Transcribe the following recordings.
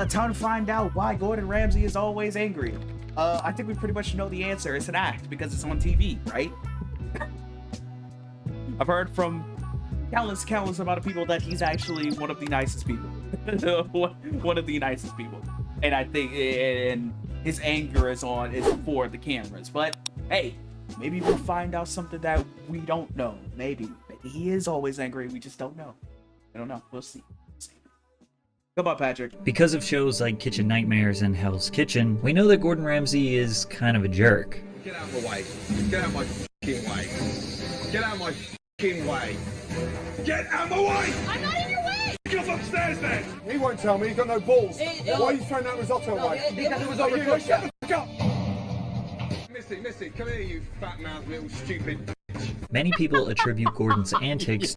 time to find out why Gordon Ramsay is always angry. I think we pretty much know the answer. It's an act because it's on TV, right? I've heard from countless amount of people that he's actually one of the nicest people. one of the nicest people. And I think and his anger is for the cameras. But hey, maybe we'll find out something that we don't know. Maybe he is always angry. We just don't know. I don't know. We'll see. Come on, Patrick. Because of shows like Kitchen Nightmares and Hell's Kitchen, we know that Gordon Ramsay is kind of a jerk. Get out of my way. Get out of my f***ing way. Get out of my f***ing way. Get out of my way! I'm not in your way! Get upstairs then! He won't tell me, he's got no balls. Why are you throwing that risotto away? Because it was on the shut the f*** up! Missy, come here, you fat-mouthed little stupid. Many people attribute Gordon's antics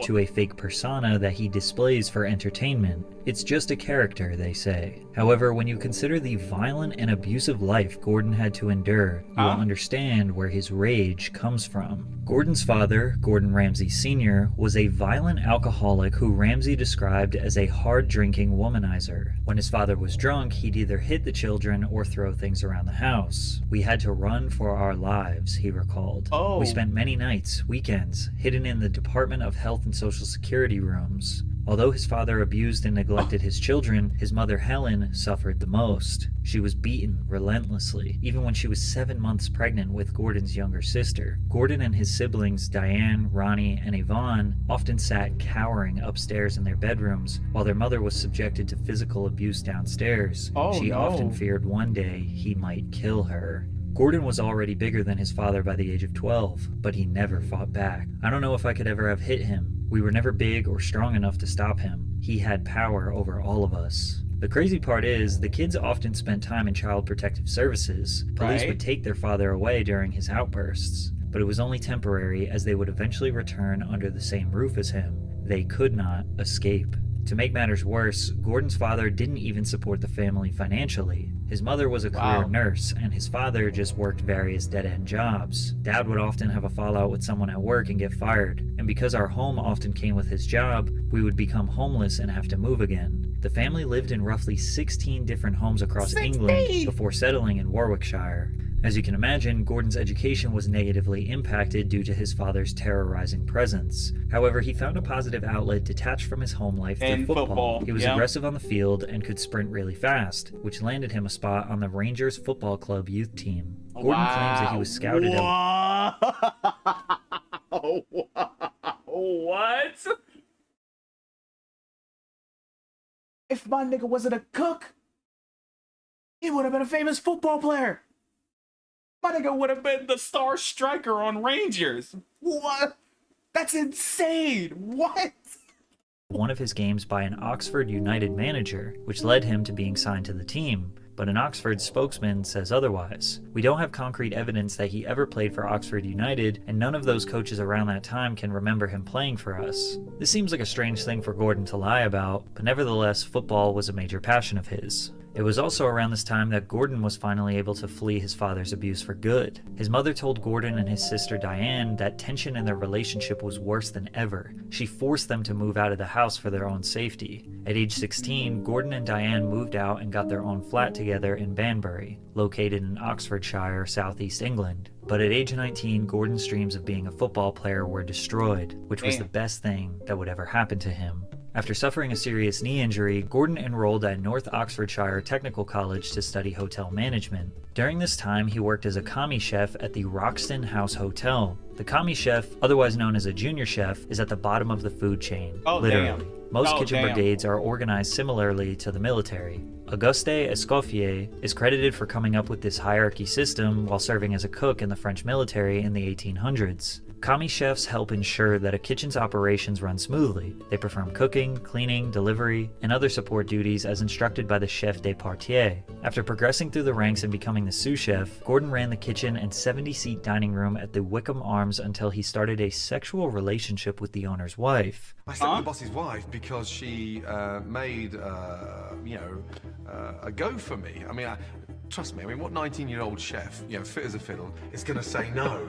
to a fake persona that he displays for entertainment. It's just a character, they say. However, when you consider the violent and abusive life Gordon had to endure, you'll understand where his rage comes from. Gordon's father, Gordon Ramsay Sr., was a violent alcoholic who Ramsay described as a hard-drinking womanizer. When his father was drunk, he'd either hit the children or throw things around the house. We had to run for our lives, he recalled. Oh. We spent many nights, weekends, hidden in the Department of Health and Social Security rooms. Although his father abused and neglected his children, his mother Helen suffered the most. She was beaten relentlessly, even when she was 7 months pregnant with Gordon's younger sister. Gordon and his siblings Diane, Ronnie, and Yvonne often sat cowering upstairs in their bedrooms while their mother was subjected to physical abuse downstairs. She often feared one day he might kill her. Gordon was already bigger than his father by the age of 12, but he never fought back. I don't know if I could ever have hit him. We were never big or strong enough to stop him. He had power over all of us. The crazy part is, the kids often spent time in Child Protective Services. Police would take their father away during his outbursts, but it was only temporary, as they would eventually return under the same roof as him. They could not escape. To make matters worse, Gordon's father didn't even support the family financially. His mother was a career nurse, and his father just worked various dead-end jobs. Dad would often have a fallout with someone at work and get fired, and because our home often came with his job, we would become homeless and have to move again. The family lived in roughly 16 different homes across England before settling in Warwickshire. As you can imagine, Gordon's education was negatively impacted due to his father's terrorizing presence. However, he found a positive outlet detached from his home life through football. He was aggressive on the field and could sprint really fast, which landed him a spot on the Rangers Football Club youth team. Gordon claims that he was scouted out. What? If my nigga wasn't a cook, he would have been a famous football player. My nigga would have been the star striker on Rangers. What? That's insane. What? One of his games by an Oxford United manager, which led him to being signed to the team. But an Oxford spokesman says otherwise. We don't have concrete evidence that he ever played for Oxford United, and none of those coaches around that time can remember him playing for us. This seems like a strange thing for Gordon to lie about, but nevertheless, football was a major passion of his. It was also around this time that Gordon was finally able to flee his father's abuse for good. His mother told Gordon and his sister Diane that tension in their relationship was worse than ever. She forced them to move out of the house for their own safety. At age 16, Gordon and Diane moved out and got their own flat together in Banbury, located in Oxfordshire, southeast England. But at age 19, Gordon's dreams of being a football player were destroyed, which was the best thing that would ever happen to him. After suffering a serious knee injury, Gordon enrolled at North Oxfordshire Technical College to study hotel management. During this time, he worked as a commis chef at the Roxton House Hotel. The commis chef, otherwise known as a junior chef, is at the bottom of the food chain, literally. Most kitchen brigades are organized similarly to the military. Auguste Escoffier is credited for coming up with this hierarchy system while serving as a cook in the French military in the 1800s. Commis chefs help ensure that a kitchen's operations run smoothly. They perform cooking, cleaning, delivery, and other support duties as instructed by the chef de partie. After progressing through the ranks and becoming the sous chef, Gordon ran the kitchen and 70-seat dining room at the Wickham Arms until he started a sexual relationship with the owner's wife. I slept with the boss's wife because she made, a go for me. I mean, Trust me, I mean, what 19-year-old chef, fit as a fiddle, is going to say no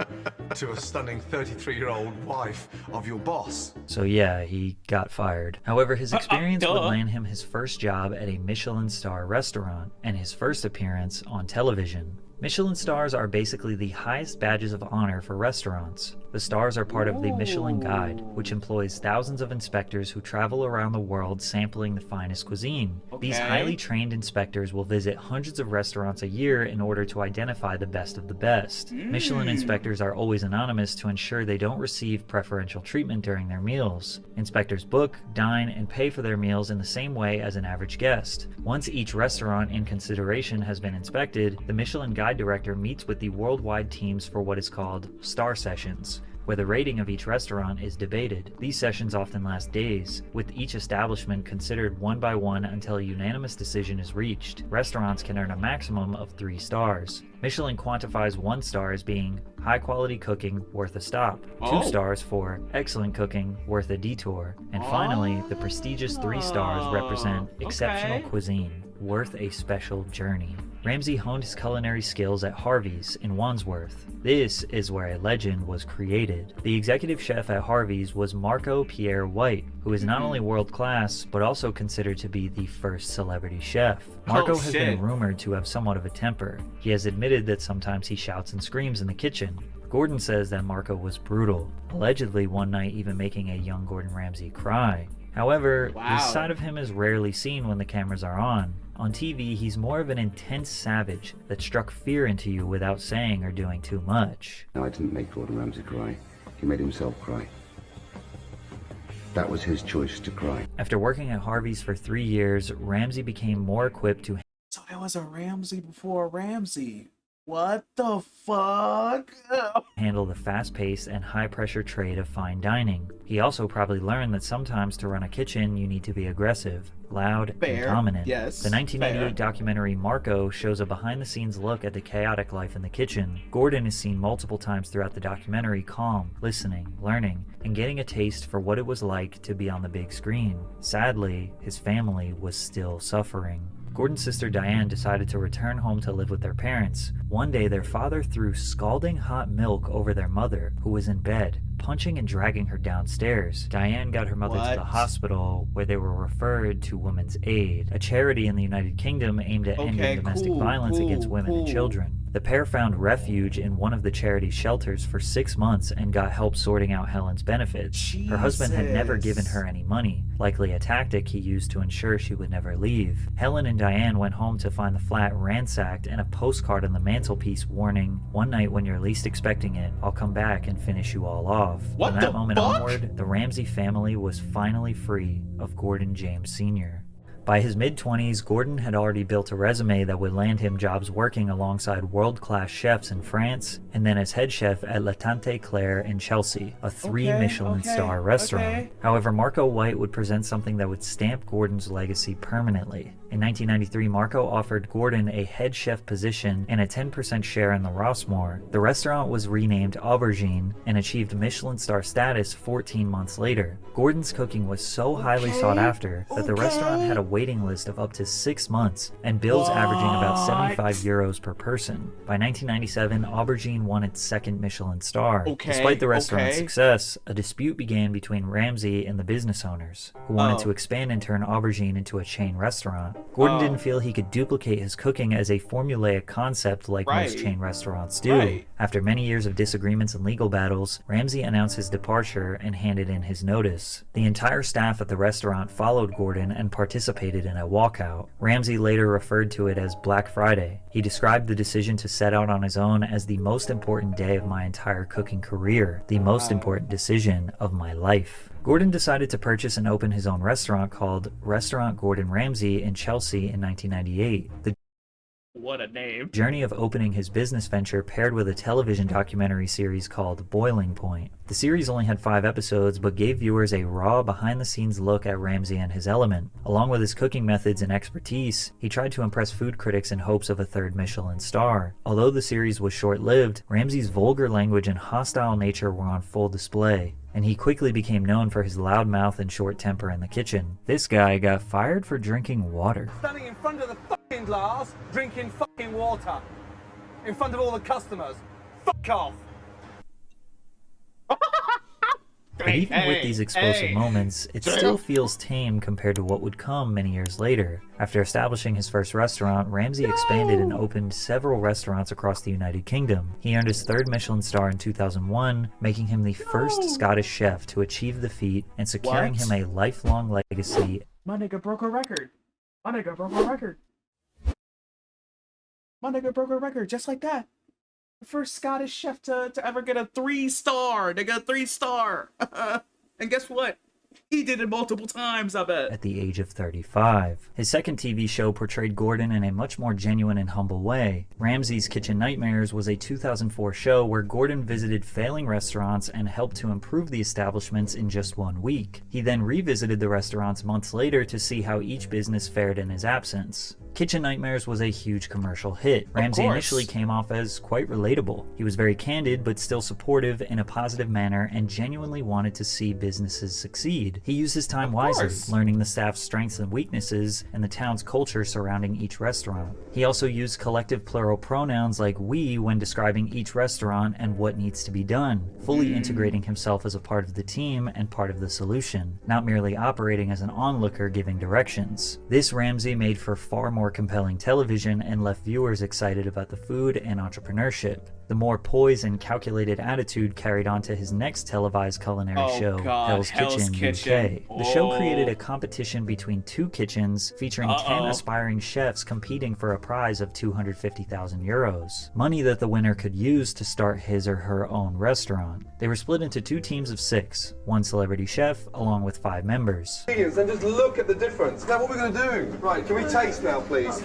to a stunning 33-year-old wife of your boss? So yeah, he got fired. However, his experience would land him his first job at a Michelin star restaurant and his first appearance on television. Michelin stars are basically the highest badges of honor for restaurants. The stars are part of the Michelin Guide, which employs thousands of inspectors who travel around the world sampling the finest cuisine. These highly trained inspectors will visit hundreds of restaurants a year in order to identify the best of the best. Michelin inspectors are always anonymous to ensure they don't receive preferential treatment during their meals. Inspectors book, dine, and pay for their meals in the same way as an average guest. Once each restaurant in consideration has been inspected, the Michelin Guide director meets with the worldwide teams for what is called star sessions, where the rating of each restaurant is debated. These sessions often last days, with each establishment considered one by one until a unanimous decision is reached. Restaurants can earn a maximum of 3 stars. Michelin quantifies 1 star as being high quality cooking worth a stop, 2 stars for excellent cooking worth a detour, and finally, the prestigious 3 stars represent exceptional cuisine worth a special journey. Ramsey honed his culinary skills at Harvey's in Wandsworth. This is where a legend was created. The executive chef at Harvey's was Marco Pierre White, who is not only world-class, but also considered to be the first celebrity chef. Marco has been rumored to have somewhat of a temper. He has admitted that sometimes he shouts and screams in the kitchen. Gordon says that Marco was brutal, allegedly one night even making a young Gordon Ramsay cry. However, this side of him is rarely seen when the cameras are on. On TV, he's more of an intense savage that struck fear into you without saying or doing too much. No, I didn't make Gordon Ramsay cry. He made himself cry. That was his choice to cry. After working at Harvey's for 3 years, Ramsey became more equipped to So there was a Ramsey before a Ramsey. What the fuck? handle the fast-paced and high-pressure trade of fine dining. He also probably learned that sometimes to run a kitchen you need to be aggressive, loud, and dominant. Yes, the 1998 documentary Marco shows a behind-the-scenes look at the chaotic life in the kitchen. Gordon is seen multiple times throughout the documentary calm, listening, learning, and getting a taste for what it was like to be on the big screen. Sadly, his family was still suffering. Gordon's sister Diane decided to return home to live with their parents. One day, their father threw scalding hot milk over their mother, who was in bed, punching and dragging her downstairs. Diane got her mother to the hospital, where they were referred to Women's Aid, a charity in the United Kingdom aimed at ending domestic violence against women and children. The pair found refuge in one of the charity's shelters for 6 months and got help sorting out Helen's benefits. Her husband had never given her any money, likely a tactic he used to ensure she would never leave. Helen and Diane went home to find the flat ransacked and a postcard on the mantelpiece warning, "One night when you're least expecting it, I'll come back and finish you all off." From that moment onward, the Ramsey family was finally free of Gordon James Sr. By his mid-20s, Gordon had already built a resume that would land him jobs working alongside world-class chefs in France, and then as head chef at La Tante Claire in Chelsea, a 3 Michelin star restaurant. However, Marco White would present something that would stamp Gordon's legacy permanently. In 1993, Marco offered Gordon a head chef position and a 10% share in the Rossmore. The restaurant was renamed Aubergine and achieved Michelin star status 14 months later. Gordon's cooking was so highly sought after that the restaurant had a waiting list of up to 6 months and bills averaging about €75 per person. By 1997, Aubergine won its 2nd Michelin star. Despite the restaurant's success, a dispute began between Ramsey and the business owners, who wanted to expand and turn Aubergine into a chain restaurant. Gordon didn't feel he could duplicate his cooking as a formulaic concept like most chain restaurants do. After many years of disagreements and legal battles, Ramsey announced his departure and handed in his notice. The entire staff at the restaurant followed Gordon and participated in a walkout. Ramsey later referred to it as Black Friday. He described the decision to set out on his own as the most important day of my entire cooking career, the most important decision of my life. Gordon decided to purchase and open his own restaurant called Restaurant Gordon Ramsay in Chelsea in 1998. What a name. Journey of opening his business venture paired with a television documentary series called Boiling Point. The series only had 5 episodes, but gave viewers a raw, behind-the-scenes look at Ramsay and his element. Along with his cooking methods and expertise, he tried to impress food critics in hopes of a 3rd Michelin star. Although the series was short-lived, Ramsay's vulgar language and hostile nature were on full display. and he quickly became known for his loud mouth and short temper in the kitchen. This guy got fired for drinking water. Standing in front of the fucking glass, drinking fucking water. In front of all the customers. Fuck off. But even with these explosive moments, it still feels tame compared to what would come many years later. After establishing his first restaurant, Ramsey expanded and opened several restaurants across the United Kingdom. He earned his third Michelin star in 2001, making him the first Scottish chef to achieve the feat and securing him a lifelong legacy. My nigga broke a record. My nigga broke a record. My nigga broke a record just like that. The first Scottish chef to ever get a 3-star, nigga, 3-star. And guess what? He did it multiple times, I bet. At the age of 35. His second TV show portrayed Gordon in a much more genuine and humble way. Ramsey's Kitchen Nightmares was a 2004 show where Gordon visited failing restaurants and helped to improve the establishments in just 1 week. He then revisited the restaurants months later to see how each business fared in his absence. Kitchen Nightmares was a huge commercial hit. Ramsey initially came off as quite relatable. He was very candid but still supportive in a positive manner and genuinely wanted to see businesses succeed. He used his time wisely, learning the staff's strengths and weaknesses and the town's culture surrounding each restaurant. He also used collective plural pronouns like we when describing each restaurant and what needs to be done, fully integrating himself as a part of the team and part of the solution, not merely operating as an onlooker giving directions. This Ramsey made for far more compelling television and left viewers excited about the food and entrepreneurship. The more poise and calculated attitude carried on to his next televised culinary show, Hell's Kitchen UK. The show created a competition between 2 kitchens featuring 10 aspiring chefs competing for a prize of €250,000, money that the winner could use to start his or her own restaurant. They were split into 2 teams of 6, 1 celebrity chef along with 5 members. And just look at the difference. Now what we're going to do? Right, can we taste now, please?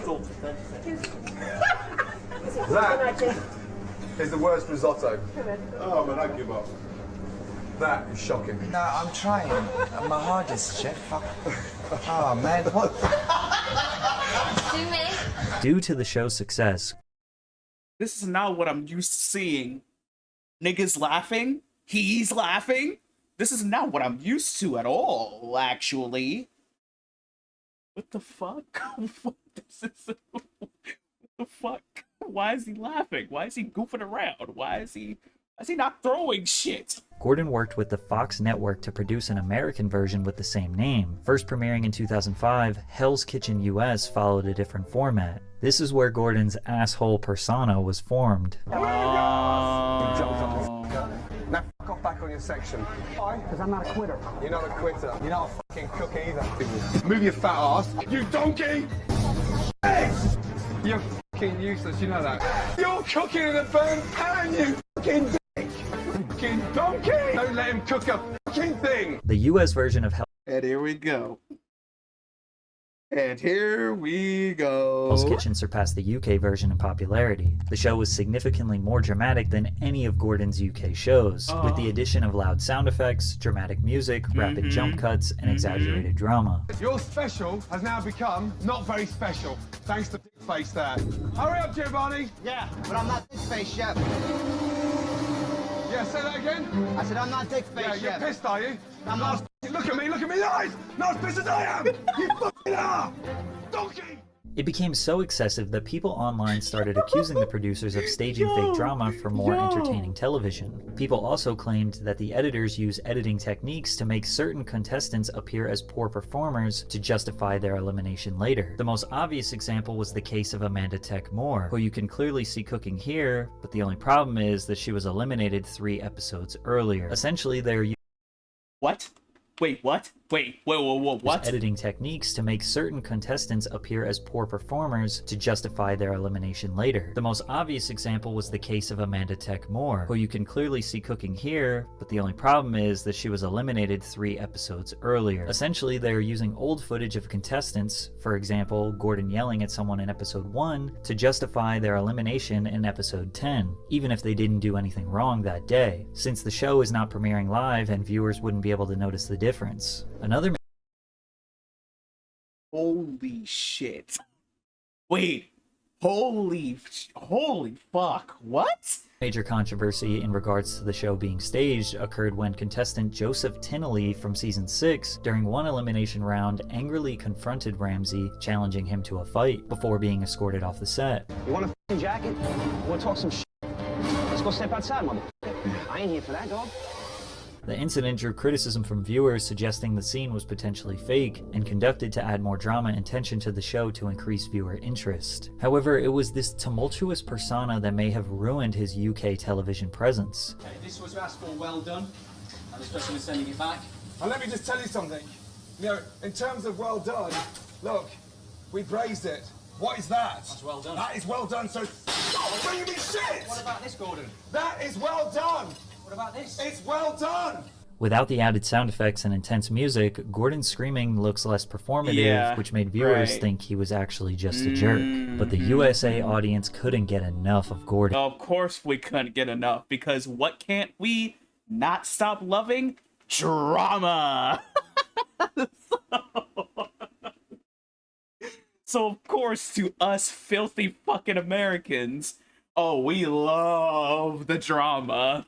That is the worst risotto. Oh man, I give up. That is shocking. No, I'm trying. My hardest, chef. Fuck. Oh man, what? Due to the show's success, this is not what I'm used to seeing. Niggas laughing. He's laughing. This is not what I'm used to at all, actually. What the fuck? What the fuck? Why is he laughing? Why is he goofing around? Why is he not throwing shit? Gordon worked with the Fox network to produce an American version with the same name. First premiering in 2005, Hell's Kitchen US followed a different format. This is where Gordon's asshole persona was formed. Now fuck off back on your section. Why? Because I'm not a quitter. You're not a quitter. You're not a fucking cook either. Move your fat ass, you donkey! You're fucking useless, you know that. You're cooking in a burnt pan, you fucking dick! Fucking donkey! Don't let him cook a Fucking thing! The US version of And here we go. And here we go. Hell's Kitchen surpassed the UK version in popularity. The show was significantly more dramatic than any of Gordon's UK shows, with the addition of loud sound effects, dramatic music, rapid jump cuts, and exaggerated drama. Your special has now become not very special, thanks to Dick Face there. Hurry up, Giovanni! Yeah, but I'm not Dick Face, chef. Yeah, say that again? I said I'm not Dick Face, Yeah, chef. you're pissed, are you? I'm not. Look at me in the eyes! Not as pissed as I am! You fucking are! Donkey! It became so excessive that people online started accusing the producers of staging fake drama for more entertaining television. People also claimed that the editors use editing techniques to make certain contestants appear as poor performers to justify their elimination later. The most obvious example was the case of Amanda Tech Moore, who you can clearly see cooking here, but the only problem is that she was eliminated 3 episodes earlier. Essentially, they're What? Wait, what? Wait, whoa, what? editing techniques to make certain contestants appear as poor performers to justify their elimination later. The most obvious example was the case of Amanda Tech Moore, who you can clearly see cooking here, but the only problem is that she was eliminated 3 episodes earlier. Essentially, they are using old footage of contestants, for example, Gordon yelling at someone in episode 1, to justify their elimination in episode 10, even if they didn't do anything wrong that day, since the show is not premiering live and viewers wouldn't be able to notice the difference. Another Holy shit. Wait, Holy fuck. What? Major controversy in regards to the show being staged occurred when contestant Joseph Tinnelly from season 6, during one elimination round, angrily confronted Ramsey, challenging him to a fight before being escorted off the set. You want a f***ing jacket? Wanna talk some shit? Let's go step outside, motherfucker. I ain't here for that, dog. The incident drew criticism from viewers suggesting the scene was potentially fake and conducted to add more drama and tension to the show to increase viewer interest. However, it was this tumultuous persona that may have ruined his UK television presence. Okay, this was asked for, well done, and this person is sending it back. And let me just tell you something. You know, in terms of well done, look, we praised it. What is that? That's well done. That is well done, so stop bringing me shit! What about this, Gordon? That is well done! What about this? It's well done! Without the added sound effects and intense music, Gordon's screaming looks less performative, Yeah, which made viewers right. think he was actually just a jerk. But the USA audience couldn't get enough of Gordon. Of course we couldn't get enough, because what can't we not stop loving? Drama! So of course, to us filthy fucking Americans, oh, we love the drama.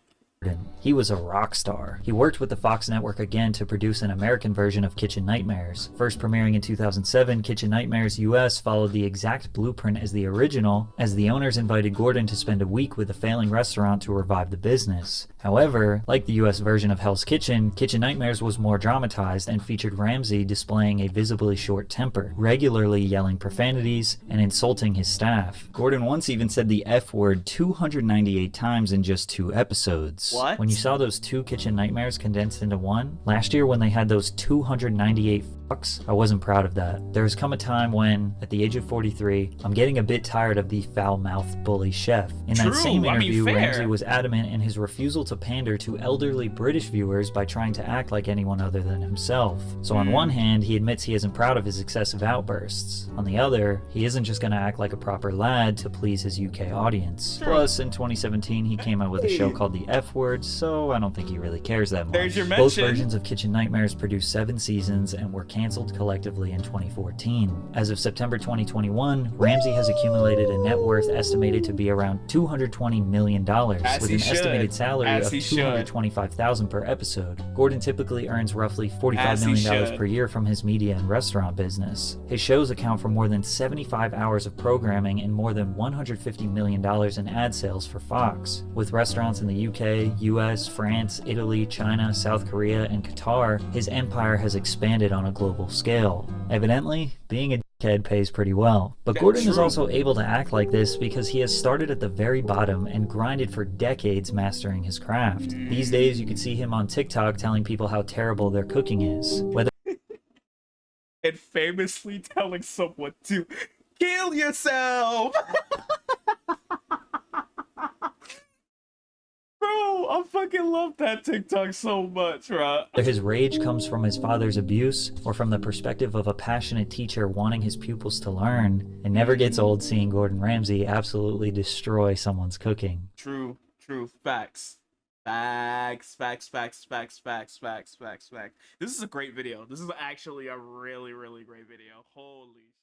He was a rock star. He worked with the Fox network again to produce an American version of Kitchen Nightmares. First premiering in 2007, Kitchen Nightmares US followed the exact blueprint as the original, as the owners invited Gordon to spend a week with a failing restaurant to revive the business. However, like the US version of Hell's Kitchen, Kitchen Nightmares was more dramatized and featured Ramsey displaying a visibly short temper, regularly yelling profanities and insulting his staff. Gordon once even said the F word 298 times in just 2 episodes. What? When you saw those 2 Kitchen Nightmares condensed into one, last year when they had those 298 fucks, I wasn't proud of that. There has come a time when, at the age of 43, I'm getting a bit tired of the foul-mouthed bully chef. In that True, same I mean, interview, fair. Ramsey was adamant in his refusal to pander to elderly British viewers by trying to act like anyone other than himself. So on one hand, he admits he isn't proud of his excessive outbursts. On the other, he isn't just gonna act like a proper lad to please his UK audience. Plus, in 2017, he came out with a show called The F Word, so I don't think he really cares that much. There's your Both mention. versions of Kitchen Nightmares produced 7 seasons and were cancelled collectively in 2014. As of September 2021, Ramsey has accumulated a net worth estimated to be around $220 million, As with he an should. estimated salary As of he should. $225,000 per episode. Gordon typically earns roughly $45 As he million should. per year from his media and restaurant business. His shows account for more than 75 hours of programming and more than $150 million in ad sales for Fox. With restaurants in the UK, US, France, Italy, China, South Korea, and Qatar, his empire has expanded on a global scale. Evidently, being a dickhead pays pretty well. But That's Gordon is true. also able to act like this because he has started at the very bottom and grinded for decades mastering his craft. These days, you can see him on TikTok telling people how terrible their cooking is. Whether And famously telling someone to kill yourself. Bro, I fucking love that TikTok so much, right? his rage comes from his father's abuse or from the perspective of a passionate teacher wanting his pupils to learn, it never gets old seeing Gordon Ramsay absolutely destroy someone's cooking. True, facts. Facts. This is a great video. This is actually a really, really great video. Holy